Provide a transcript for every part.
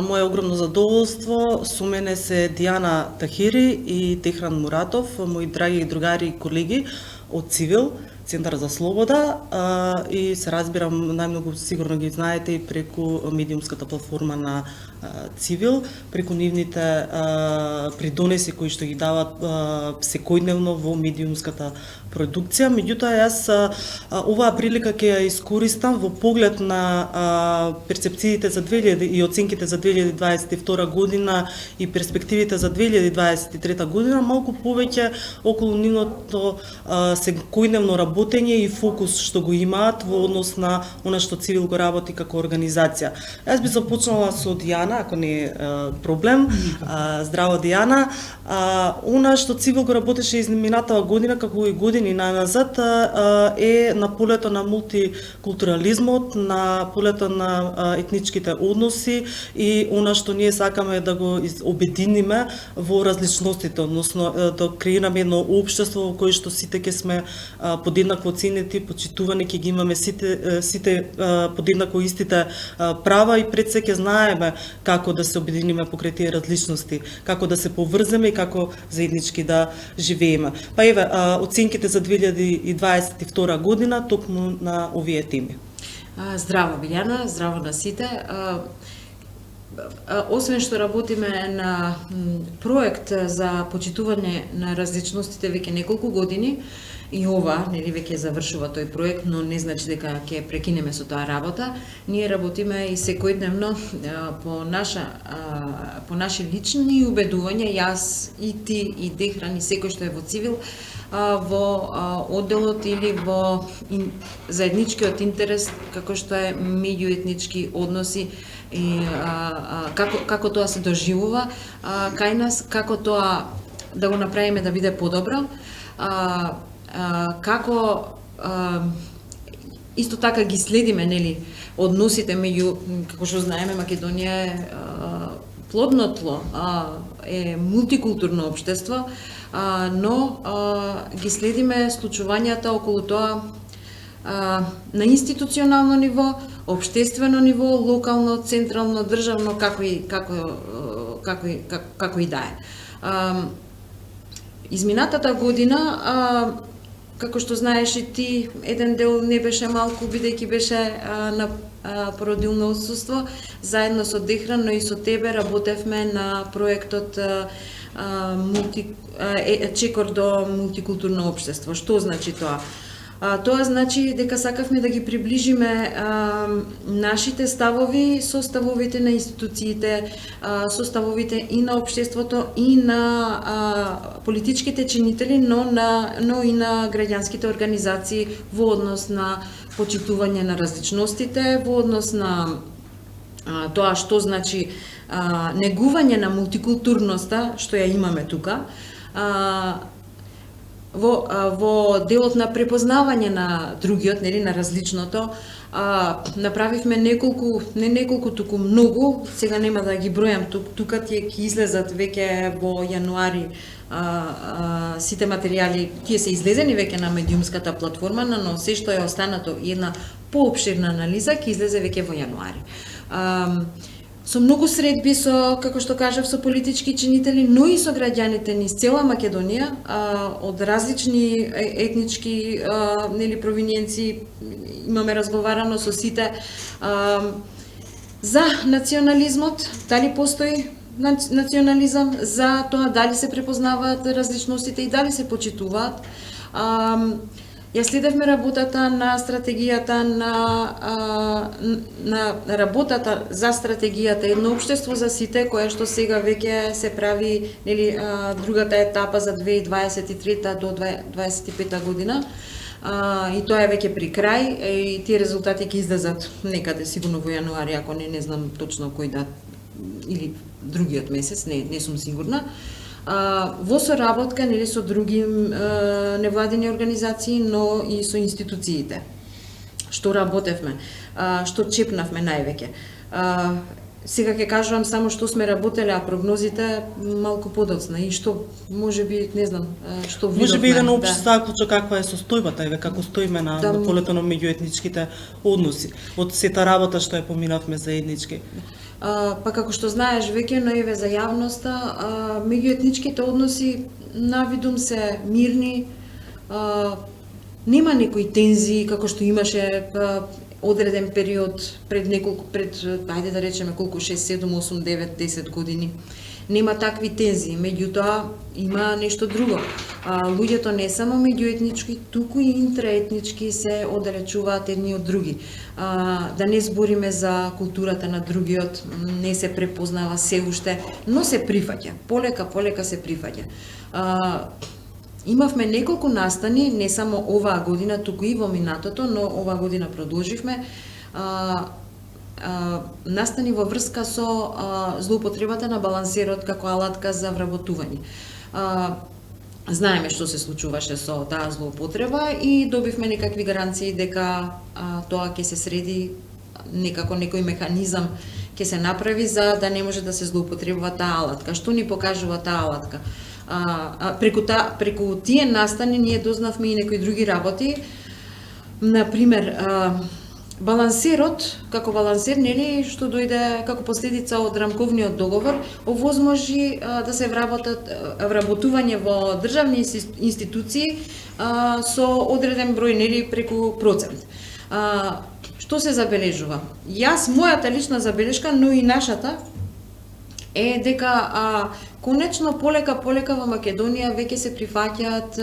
мое огромно задоволство, со мене се Дијана Тахири и Техран Муратов, мои драги другари и колеги од Цивил, Центар за слобода, и се разбирам, најмногу сигурно ги знаете и преку медиумската платформа на Цивил, преку нивните придонеси кои што ги дават секојдневно во медиумската продукција. Меѓутоа, јас оваа прилика ќе ја искористам во поглед на перцепциите за 2000 и оценките за 2022 година и перспективите за 2023 година, малку повеќе околу нивното секојдневно работење и фокус што го имаат во однос на она што Цивил го работи како организација. Јас би започнала со Дијана, ако не е проблем. Здраво, Дијана. Она што Цивил го работеше изминатава година, како и години назад, е на полето на мултикултурализмот, на полето на етничките односи и она што ние сакаме да го обединиме во различностите, односно да креираме едно општество во кое што сите ќе сме подеднакво ценети, почитувани, ќе ги имаме сите подеднакво истите права и пред се ќе знаеме како да се обединиме покрај тие различности, како да се поврземе и како заеднички да живееме. Па еве, оценките за 2022 година токму на овие теми. Здраво, Билјана, здраво на сите. Освен што работиме на проект за почитување на различностите веќе неколку години, и ова, нели, веќе завршува тој проект, но не значи дека ќе прекинеме со таа работа. Ние работиме и секојдневно по наши лични убедувања, јас и ти и Техран и секој што е во Цивил, во одделот или во заедничкиот интерес како што е меѓуетнички односи и како тоа се доживува кај нас, како тоа да го направиме да биде подобро, како исто така ги следиме, нели, односите меѓу, како што знаеме, Македонија е плодно тло, е мултикултурно општество, но ги следиме случувањата околу тоа на институционално ниво, општествено ниво, локално, централно, државно, како и да е. Изминатата година, како што знаеш и ти, еден дел не беше малку, бидејќи беше на породилно отсуство, заедно со Техран, но и со тебе работевме на проектот Чекор до мултикултурно општество. Што значи тоа? Тоа значи дека сакавме да ги приближиме нашите ставови со ставовите на институциите, со ставовите и на општеството и на политичките чинители, но и на граѓанските организации во однос на почитување на различностите, во однос на тоа што значи негување на мултикултурноста, што ја имаме тука, во делот на препознавање на другиот, нели, на различното, направивме неколку, туку многу, сега нема да ги бројам, тука тие ќе излезат веќе во јануари сите материјали, тие се излезени веќе на медиумската платформа, но се што е останато и една поопширна анализа ќе излезе веќе во јануари. Со многу средби со, како што кажав, со политички чинители, но и со граѓаните низ цела Македонија, од различни етнички, нели, провиниенци, имаме разговарано со сите за национализмот, дали постои национализам, за тоа дали се препознаваат различностите и дали се почитуваат. Ја следевме работата на стратегијата на работата за стратегијата едно општество за сите, која што сега веќе се прави, нели, другата етапа за 2023 до 2025 година. И тоа е веќе при крај и тие резултати ќе излезат некаде сигурно во јануари, ако не знам точно кој дат или другиот месец, не сум сигурна. Во соработка, нели, со други невладини организации, но и со институциите. Што работевме, што чепнавме највеќе. Сега ќе кажувам само што сме работеле, а прогнозите малку подоцна и што можеби, не знам, што видовме. Можеби еден општ заклучок каква е состојбата, еве како стоиме на полето на меѓуетничките односи од сета работа што ја поминавме заеднички. Па како што знаеш веќе, но еве за јавноста, меѓуетничките односи навидум се мирни, нема некои тензии како што имаше одреден период пред ајде да речеме колку 6, 7, 8, 9, 10 години. Нема такви тензии, меѓутоа има нешто друго. Луѓето не само меѓуетнички, туку и интраетнички се оддалечуваат едни од други. Да не збориме за културата на другиот, не се препознава се уште, но се прифаќа. Полека се прифаќа. Имавме неколку настани, не само оваа година, туку и во минатото, но оваа година продолживме настани во врска со злоупотребата на балансерот како алатка за вработување. Знаеме што се случуваше со таа злоупотреба и добивме некакви гаранции дека тоа ќе се среди, некако некој механизам ќе се направи за да не може да се злоупотребува таа алатка. Што ни покажува таа алатка? Преку тие настани ние дознавме и некои други работи. Например, балансерот, како балансер, нели, што дојде како последица од рамковниот договор, овозможи да се вработување во државни институции со одреден број, нели, преку процент. Што се забележува? Мојата лична забелешка, но и нашата, е дека конечно полека во Македонија веќе се прифаќаат,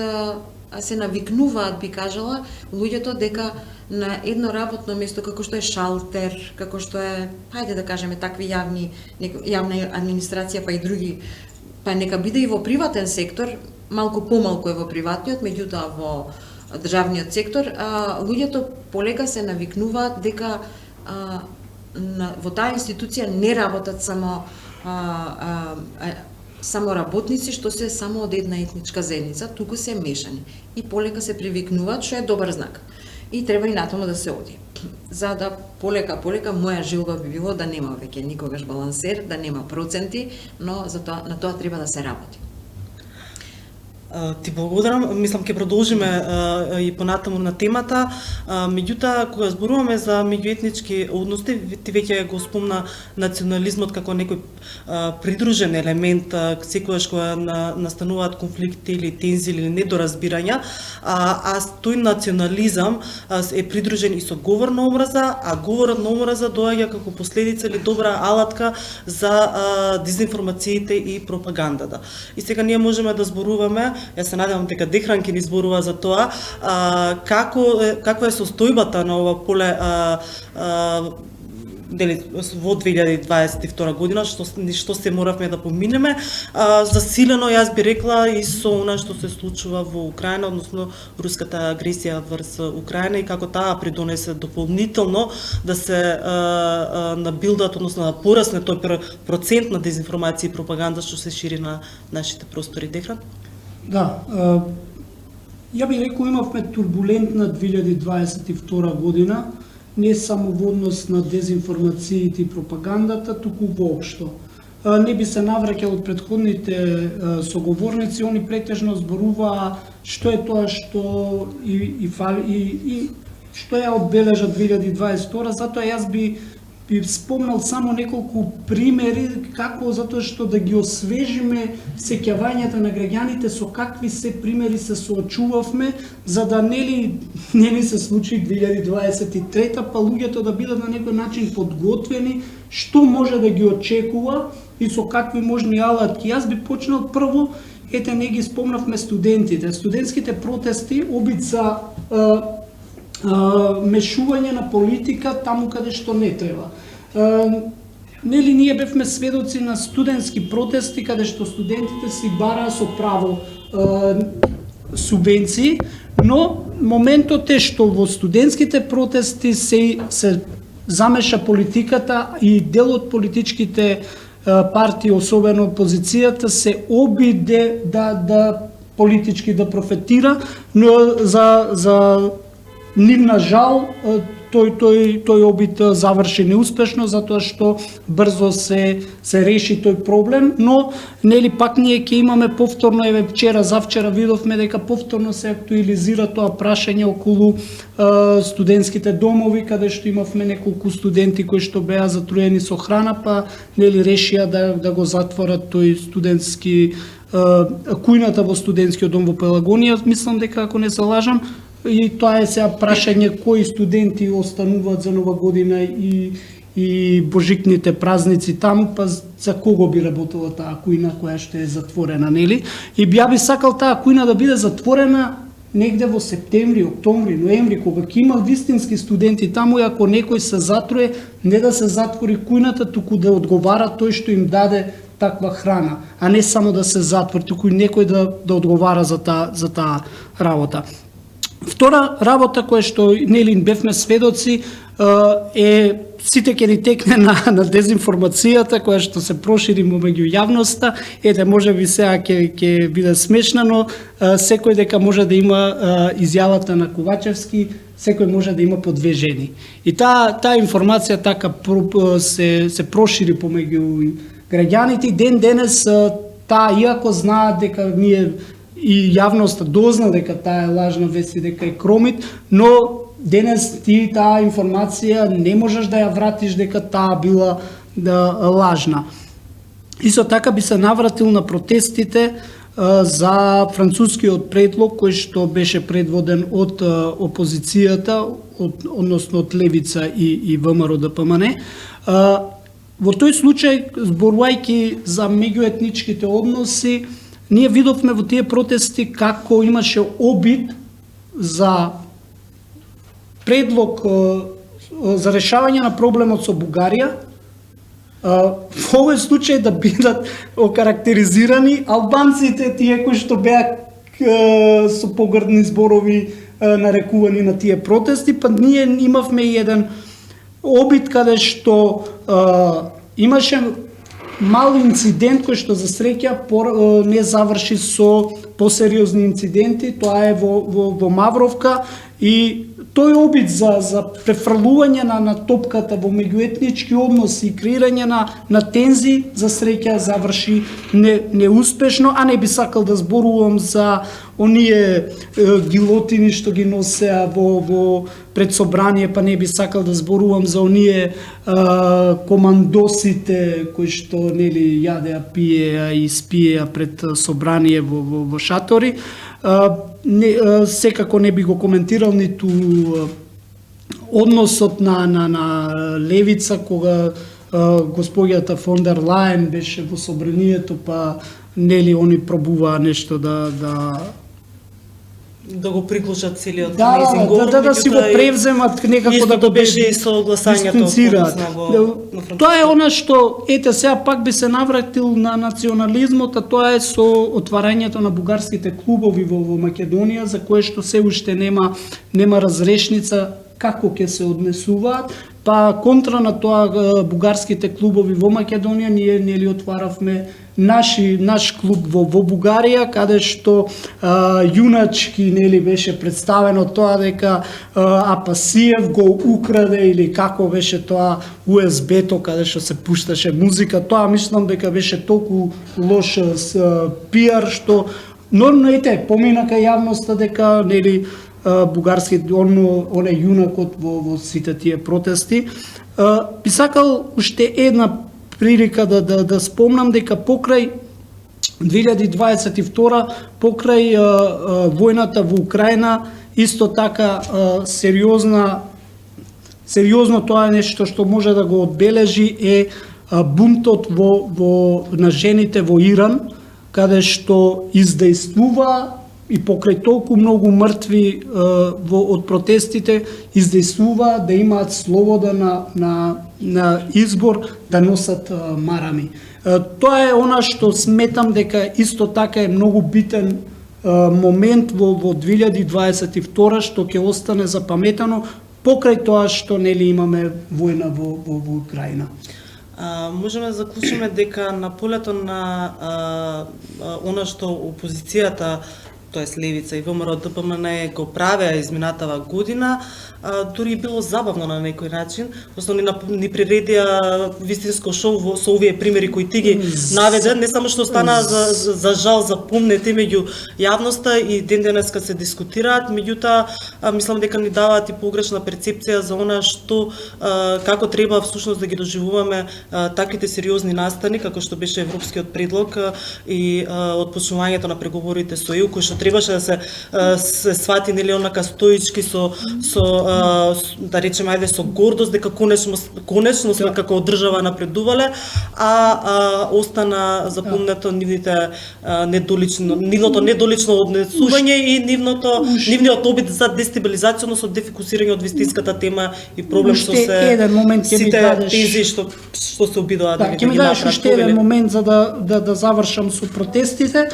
се навикнуваат, би кажала, луѓето дека на едно работно место како што е шалтер, како што е, хајде да кажеме, такви јавна администрација, па и други, па нека биде и во приватен сектор, малку помалку е во приватниот, меѓутоа во државниот сектор, луѓето полека се навикнуваат дека во таа институција не работат само работници што се само од една етничка заедница, туку се мешани. И полека се привикнуваат, што е добар знак. И треба и натаму да се оди. За да полека, моја желба би било да нема веќе никогаш балансер, да нема проценти, но на тоа треба да се работи. Ти благодарам, мислам ќе продолжиме и понатаму на темата, меѓутоа кога зборуваме за меѓуетнички односи, ти веќе го спомна национализмот како некој придружен елемент секогаш кога настануваат конфликти или тензии или недоразбирања, а тој национализам е придружен и со говор на омраза, а говорот на омраза доаѓа како последица или добра алатка за дезинформациите и пропагандата. И сега ние можеме да зборуваме, јас се надевам дека Дехран ќе ни зборува за тоа, каква е состојбата на ова поле во 2022 година, што се моравме да поминеме, засилено јас би рекла и со она што се случува во Украина, односно руската агресија врз Украина и како таа придонесе дополнително да се набилдат, односно да порасне тој процент на дезинформација и пропаганда што се шири на нашите простори. Дехран? Да, ја би рекол имавме турбулентна 2022 година, не само во однос на дезинформациите и пропагандата, туку воопшто. Не би се навраќал од претходните соговорници, они претежно зборуваа што е тоа што и што ја одбележа 2022, затоа јас би спомнал само неколку примери како затоа што да ги освежиме сеќавањата на граѓаните со какви се примери се соочувавме, за да не ни се случи 2023, па луѓето да бидат на некој начин подготвени што може да ги очекува и со какви можни алатки. Јас би почнал прво, не ги спомнавме студентите. Студентските протести, обид за мешување на политика таму каде што не треба. Нели ние бевме сведоци на студентски протести каде што студентите си бараа со право субвенции, но моментот е што во студентските протести се замеша политиката и дел од политичките партии, особено опозицијата, се обиде да политички да профитира, но за нивна жал тој обид заврши неуспешно затоа што брзо се реши тој проблем, но нели пак ние ќе имаме повторно, еве вчера завчера видовме дека повторно се актуализира тоа прашање околу студентските домови, каде што имавме неколку студенти кои што беа затруени со храна, па нели решија да го затворат тој студентски кујната во студентскиот дом во Пелагонија. Мислам дека, ако не се лажам, и тоа е сега прашање кои студенти остануваат за Нова година и божикните празници таму, па за кого би работела таа кујна која што е затворена, нели? И ја би сакал таа кујна да биде затворена негде во септември, октомври, ноември, кога ќе има вистински студенти таму, и ако некој се затруе, не да се затвори кујната, туку да одговара тој што им даде таква храна, а не само да се затвори, туку некој да одговара за таа работа. Втора работа која што нели бевме сведоци е сите ќе ни текне на дезинформацијата која што се прошири меѓу јавноста. Ете, можеби сега ќе биде смешна, но секој дека може да има изјавата на Ковачевски, секој може да има по две жени. И таа информација така се прошири помеѓу граѓаните. Ден денес таа, иако знаат дека ние и јавноста дозна дека таа е лажна вест и дека е кромит, но денес ти таа информација не можеш да ја вратиш дека таа била лажна. Исто така би се навратил на протестите за францускиот предлог кој што беше предводен од опозицијата, односно од Левица и ВМРО ДПМН. Во тој случај, зборувајќи за меѓуетничките односи, ние видовме во тие протести како имаше обид за предлог за решавање на проблемот со Бугарија, во овој случај да бидат окарактеризирани албанците, тие кои што беа со погрдни зборови нарекувани на тие протести, па ние имавме еден обид каде што имаше мал инцидент кој што за среќа не заврши со посериозни инциденти, тоа е во Мавровка, и тој обид за префрлување на топката во меѓуетнички односи и креирање на тензи за среќа заврши неуспешно, а не би сакал да зборувам за оние гилотини што ги носеа во пред собрание, па не би сакал да зборувам за оние командосите кои што нели јадеа, пиеа и спиеа пред собрание во шатори. Секако не би го коментирал ниту односот на Левица кога господјата фон дер Лајен беше во собранието, па нели они пробуваа нешто да го приклучат целиот нејзин говор, да си го превземат некако да го беше и со гласањето. Тоа е она што, ете сега пак би се навратил на национализмот, а тоа е со отварањето на бугарските клубови во Македонија, за кое што се уште нема разрешница како ќе се однесуваат. Па контра на тоа бугарските клубови во Македонија, ние нели отваравме наш клуб во Бугарија, каде што јуначки нели беше представено тоа дека Апасиев го украде, или како беше тоа USB-то каде што се пушташе музика. Тоа мислам дека беше толку лош пиар што нормално ете помина кај јавноста дека нели бугарски оне јунакот во сите тие протести. Би сакал уште една прилика да спомнам дека покрај 2022, покрај војната во Украина, исто така сериозно тоа е нешто што може да го одбележи е бунтот на жените во Иран, каде што издействува и покрај толку многу мртви од протестите, издействува да имаат слобода на избор да носат марами. Тоа е она што сметам дека исто така е многу битен момент во 2022 што ќе остане запаметено покрај тоа што нели имаме војна во Украина. Можеме да заклучиме дека на полето на она што опозицијата тоа левица и ВМРО ДПМН го правеа изминатава година, дури и било забавно на некој начин, односно ни приредија вистинско шоу со овие примери кои ти ги наведе, не само што стана за жал запомнети меѓу јавноста и ден денеска се дискутираат, меѓутоа мислам дека ни даваат и погрешна перцепција за она што како треба всушност да ги доживуваме таквите сериозни настани како што беше европскиот предлог и отпочнувањето на преговорите со ЕУ, кој што требаше да се свати нели онака стоички со да речеме ајде со гордост дека конечно сме како држава напредувале, а остана запомнето нивното недолично однесување и нивниот обид за дестабилизација, односно дефокусирање од вистинската тема и проблем што се сите тези што се обидоа да ги направат. Уште еден момент за да завршам со протестите.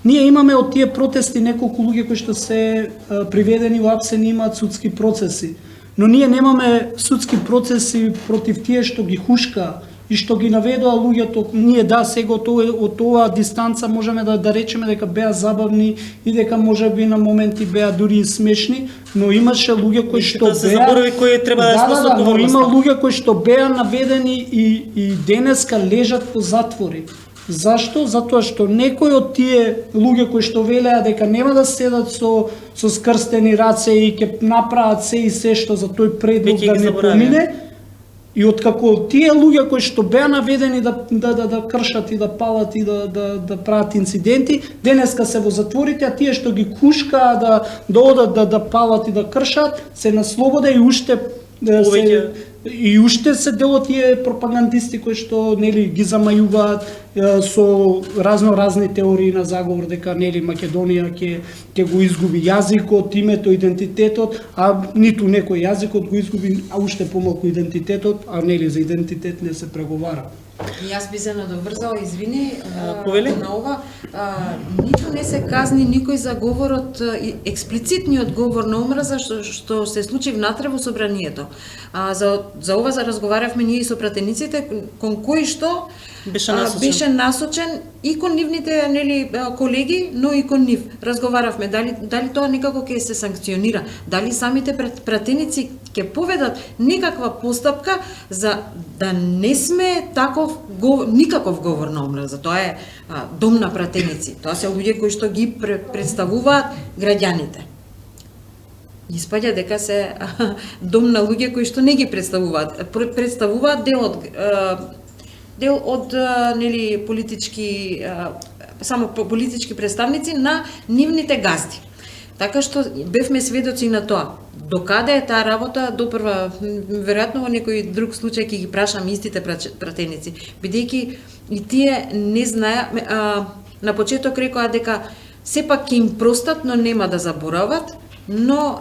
Ние имаме од тие протести неколку луѓе кои што се приведени во апсени имаат судски процеси. Но ние немаме судски процеси против тие што ги хушка и што ги наведоа луѓето. Ние сега од оваа дистанца можеме да речеме дека беа забавни и дека можеби на моменти беа дури и смешни, но имаше луѓе кои што но има луѓе кои што беа наведени и денеска лежат по затвори. Зашто? Затоа што некои од тие луѓе кои што велеа дека нема да седат со скрстени раце и ќе направат се и се што за тој предлог да не помине, и откако тие луѓе кои што беа наведени да кршат и да палат и да прават инциденти, денеска се во затворите, а тие што ги кушкаа да одат да палат и да кршат, се на слобода и уште се дел од тие пропагандисти кои што нели ги замајуваат со разни теории на заговор дека нели Македонија ќе го изгуби јазикот, името, идентитетот, а ниту некој јазикот го изгуби, а уште помалку идентитетот, а нели за идентитет не се преговара. И јас би се надоврзала, извини, Повели? на ова, ниту не се казни никој за говорот, експлицитниот говор на омраза што се случи внатре во собранието. За ова разговаравме ние и со пратениците, кон кои што беше насочен и кон нивните нели колеги, но и кон нив. Разговаравме дали тоа некако ќе се санкционира, дали самите пратеници ќе поведат некаква постапка за да не сме никаков говор на омраза. Тоа е дом на пратеници. Тоа се луѓе кои што ги представуваат граѓаните. Испаѓа дека се дом на луѓе кои што не ги представуваат дел од нели политички само политички представници на нивните газди. Така што бевме сведоци на тоа. Докаде е таа работа, допрва веројатно во некој друг случај ќе ги прашам истите пратеници, бидејќи и тие не знаеа, на почеток рекоа дека сепак ќе им простат, но нема да заборават, но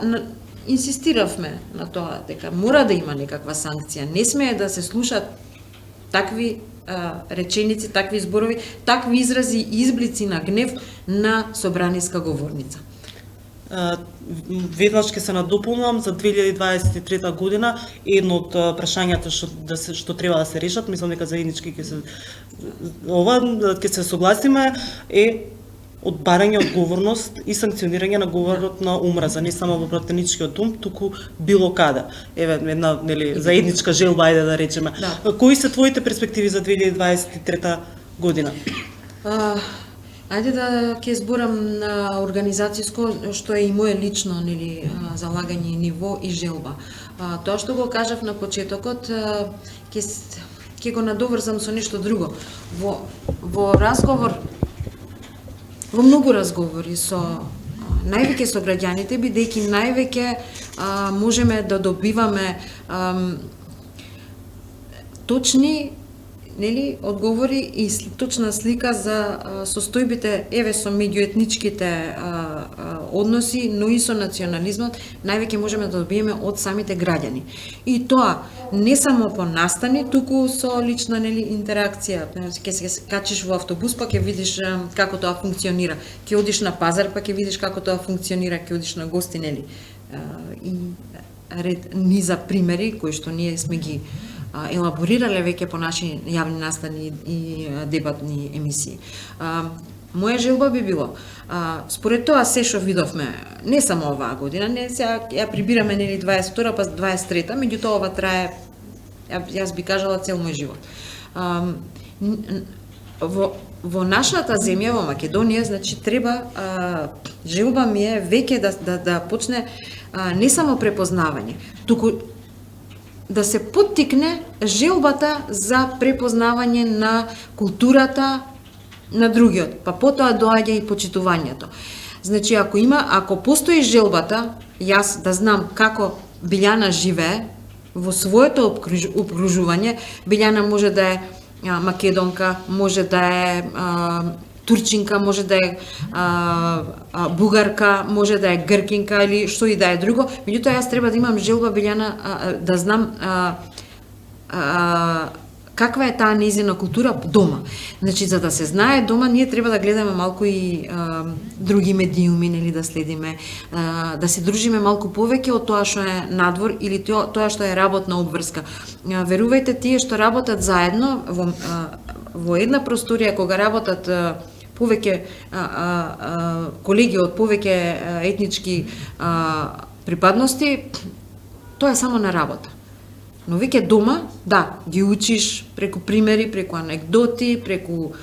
инсистиравме на тоа дека мора да има некаква санкција. Не смее да се слушат такви реченици, такви зборови, такви изрази и изблици на гнев на собраниска говорница. Веднаш ќе се надополнувам за 2023 година. Едно од прашањата што треба да се решат, мислам дека заеднички ќе се согласиме, е одбарање одговорност и санкционирање на говорот на омраза, не само во пратеничкиот дом, туку било каде. Еве една нели заедничка желба, ајде да речеме. Да. Кои се твоите перспективи за 2023 година? Ајде да ќе зборам на организацијско, што е и моје лично нели залагање и ниво и желба. Тоа што го кажав на почетокот, ќе го надоврзам со нешто друго. Во разговор, во многу разговори највеќе со граѓаните, бидејќи највеќе можеме да добиваме точни нели одговори и точна слика за состојбите со меѓуетничките односи, но и со национализмот, највеќе можеме да добиеме од самите граѓани. И тоа не само по настани, туку со лична нели интеракција. Ќе се качиш во автобус, па ќе видиш како тоа функционира. Ќе одиш на пазар, па ќе видиш како тоа функционира, ќе одиш на гости, нели. И ред низа примери кои што ние сме ги елаборирале веќе по наши јавни настани и дебатни емисии. Моја желба би било, според тоа се што видовме, не само оваа година, не сега ја прибираме нели 22 па 23-та, меѓутоа ова трае, јас би кажала цел мој живот. Во нашата земја, во Македонија, значи треба, желба ми е веќе да почне не само препознавање, туку да се поттикне желбата за препознавање на културата на другиот, па потоа доаѓа и почитувањето. Значи, ако постои желбата, јас да знам како Билјана живее во своето обкружување, Билјана може да е македонка, може да е турчинка, може да е бугарка, може да е гркинка или што и да е друго, меѓутоа јас треба да имам желба Билјана да знам каква е таа нејзина култура дома. Значи, за да се знае дома, ние треба да гледаме малку и други медиуми, нели, да следиме, да се дружиме малку повеќе од тоа што е надвор или тоа што е работна обврска. Верувајте, тие што работат заедно во една просторија, кога работат повеќе колеги од повеќе етнички припадности, тоа е само на работа. Но веќе дома, да, ги учиш преку примери, преку анекдоти, преку,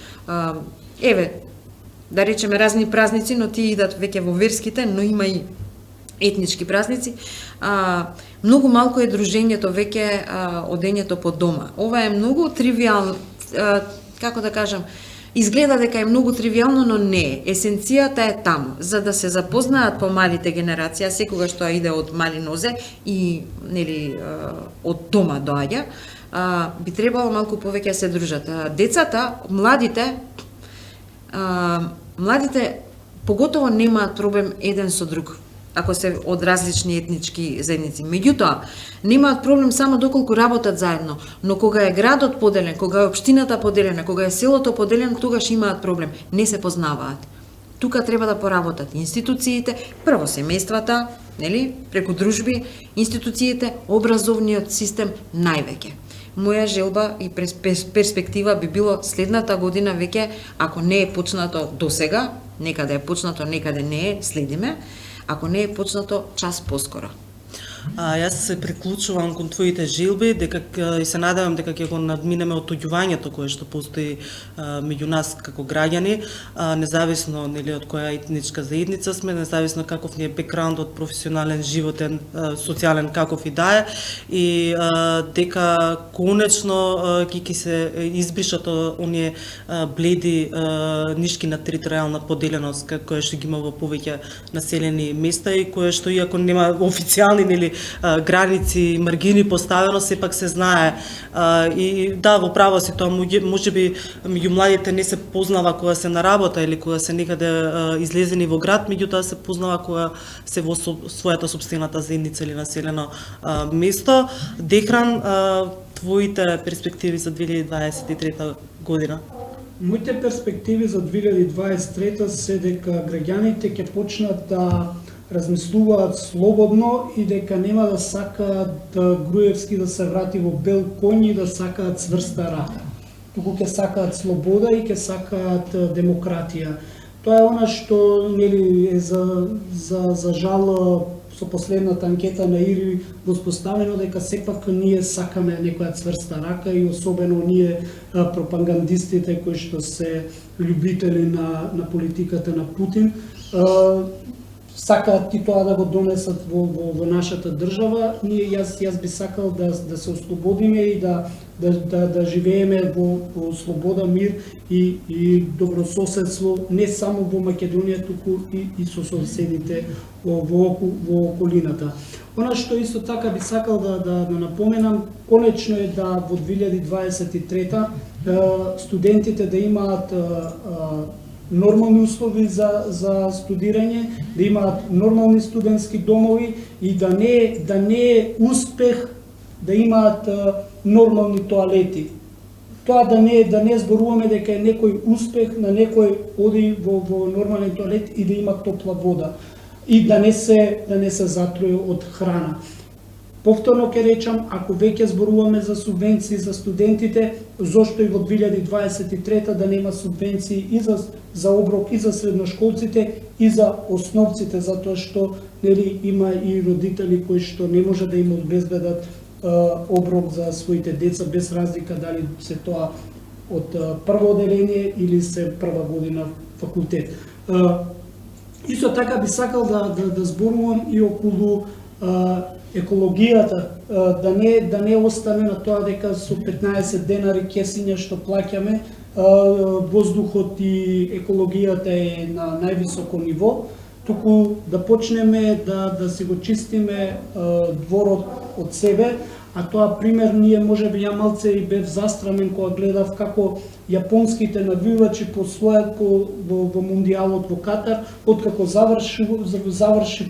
да речеме разни празници, но тие идат веќе во верските, но има и етнички празници. Многу малку е дружењето веќе одењето по дома. Ова е многу тривиално, како да кажам, изгледа дека е многу тривиално, но не е. Есенцијата е таму, за да се запознаат помалите генерации, секогаш тоа иде од мали нозе и нели од дома доаѓа, би требало малку повеќе се дружат. Децата, младите поготово немаат проблем еден со друг, ако се од различни етнички заедници. Меѓутоа, немаат проблем само доколку работат заедно, но кога е градот поделен, кога е општината поделена, кога е селото поделено, тогаш имаат проблем, не се познаваат. Тука треба да поработат институциите, прво семејствата, нели, преку дружби, институциите, образовниот систем највеќе. Моја желба и перспектива би било следната година веќе, ако не е почнато досега, некаде е почнато, некаде не е, следиме, ако не е почнато час поскоро. Јас се приклучувам кон твоите желби, дека и се надевам дека ќе го надминеме отуѓувањето кое што постои меѓу нас како граѓани, независно нели од која етничка заедница сме, независно каков ни е бекграундот, професионален, животен, социјален каков и да е, и дека конечно ќе се избришат оние бледи нишки на територијална поделеност која што ги има во повеќе населени места и кое што иако нема официјални нели граници, маргини поставено, сепак се знае. И да, во право си тоа, можеби меѓу младите не се познава кога се на работа или кога се некаде излезени во град, меѓутоа се познава кога се во својата сопствената заедница или населено место. Дехран, твоите перспективи за 2023 година? Моите перспективи за 2023 се дека граѓаните ќе почнат да размислуваат слободно и дека нема да сакаат Груевски да се врати во бел коњ и да сакаат цврста рака. Туку ќе сакаат слобода и ќе сакаат демократија. Тоа е она што нели е за жал со последната анкета на ИРИ воспоставено дека сепак ние сакаме некоја цврста рака и особено ние пропагандистите кои што се љубители на политиката на Путин сакаат и тоа да го донесат во нашата држава. Јас би сакал да се ослободиме и да живееме во слобода, мир и добрососедство не само во Македонија, туку и со соседите во околината. Она што исто така би сакал да напоменам, конечно е да во 2023 студентите да имаат нормални услови за студирање, да имаат нормални студентски домови и да не е успех да имаат нормални тоалети. Тоа да не зборуваме дека е некој успех на некој оди во нормален тоалет и да има топла вода и да не се затруе од храна. Повторно ќе речам, ако веќе зборуваме за субвенции за студентите, зошто и во 2023 да нема субвенции и за оброк и за средношколците и за основците, затоа што нели има и родители кои што не може да им обезбедат оброк за своите деца без разлика дали се тоа од прво оделение или се прва година факултет. Исто така би сакал да зборувам и околу екологијата, да не остане на тоа дека со 15 денари кесиња што плаќаме, воздухот и екологијата е на највисоко ниво, туку да почнеме да си го чистиме дворот од себе, а тоа пример ние можеби ја малце и бев застрамен кога гледав како јапонските навивачи по својот во мундијалот во Катар, откако заврши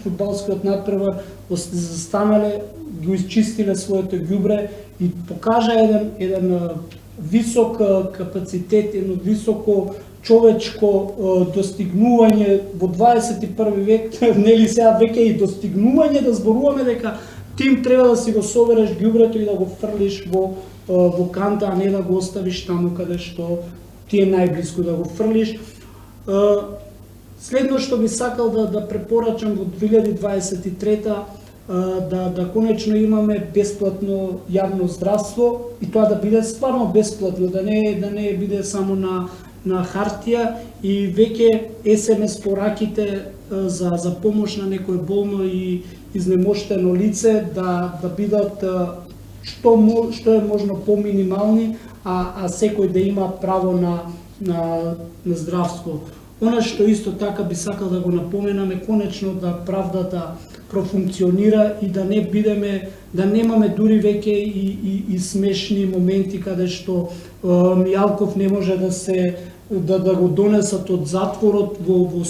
фудбалскиот натпревар, застанале, го изчистиле своето ѓубре и покажа еден висок капацитет, едно високо човечко достигнување во 21 век, нели сега веќе и достигнување да зборуваме дека тим треба да си го собереш ѓубрето и да го фрлиш во канта, а не да го оставиш таму каде што ти е најблиску да го фрлиш. Следно што би сакал да препорачам во 2023 да конечно имаме бесплатно јавно здравство и тоа да биде стварно бесплатно, да не биде само на хартија и веќе SMS пораките за помош на некој болно и изнемоштено лице да бидат што е можно поминимални, а секој да има право на здравство. Она што исто така би сакал да го напоменаме, конечно да правдата профункционира и да немаме дури веќе и смешни моменти каде што Мијалков не може да го донесат од затворот во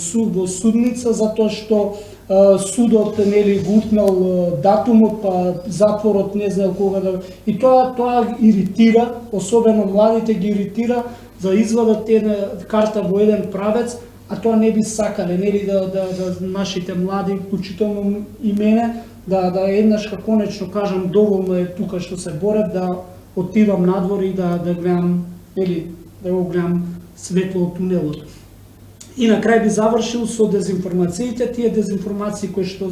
судница затоа што судот нели го утнал датумот, па затворот не знал кога да... И тоа иритира, особено младите ги иритира, да извадат една карта во еден правец, а тоа не би сакале, нели да нашите млади, вклучително и мене, да еднаш конечно кажам доволно е тука што се борев, да отидам надвор и да гледам, нели, да го гледам светло од тунелот. И на крај би завршил со дезинформациите, тие дезинформации кои што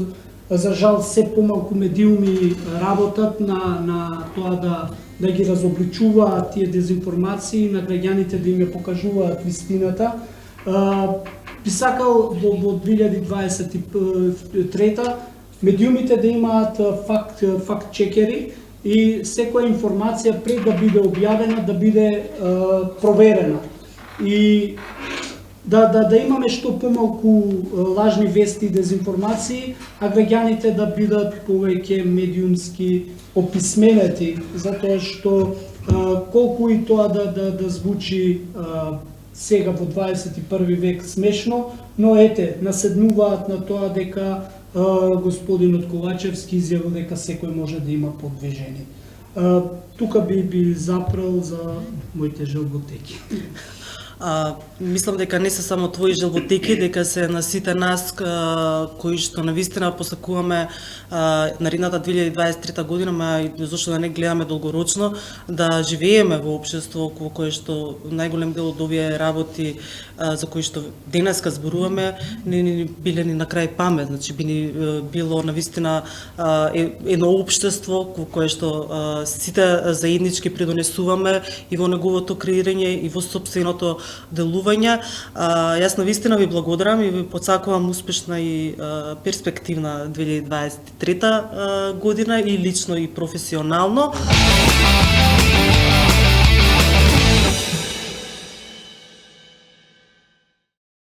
за жал се помалку медиуми работат на тоа да ги разобличуваат тие дезинформации, на граѓаните да им ја покажуваат вистината. Би сакал во 2023 медиумите да имаат факт чекери и секоја информација пред да биде објавена да биде проверена. И да имаме што помалку лажни вести и дезинформации, а граѓаните да бидат повеќе медиумски описменети, затоа што колку и тоа да звучи сега во 21 век смешно, но ете, наседнуваат на тоа дека господинот Ковачевски изјавил дека секој може да има подвижение. Тука би запрел за моите желботеки. Мислам дека не се само твои желботеки, дека се на сите нас кои што навистина посакуваме наредната 2023 година, ма и зашто да не гледаме долгорочно, да живееме во општество во кое што најголем дел од овие работи за кои што денеска зборуваме не ни биле ни на крај памет, значи би ни било навистина едно општество во кое што сите заеднички придонесуваме и во неговото креирање и во сопственото делување. Јас навистина ви благодарам и ви подсакувам успешна и перспективна 2023 година и лично и професионално.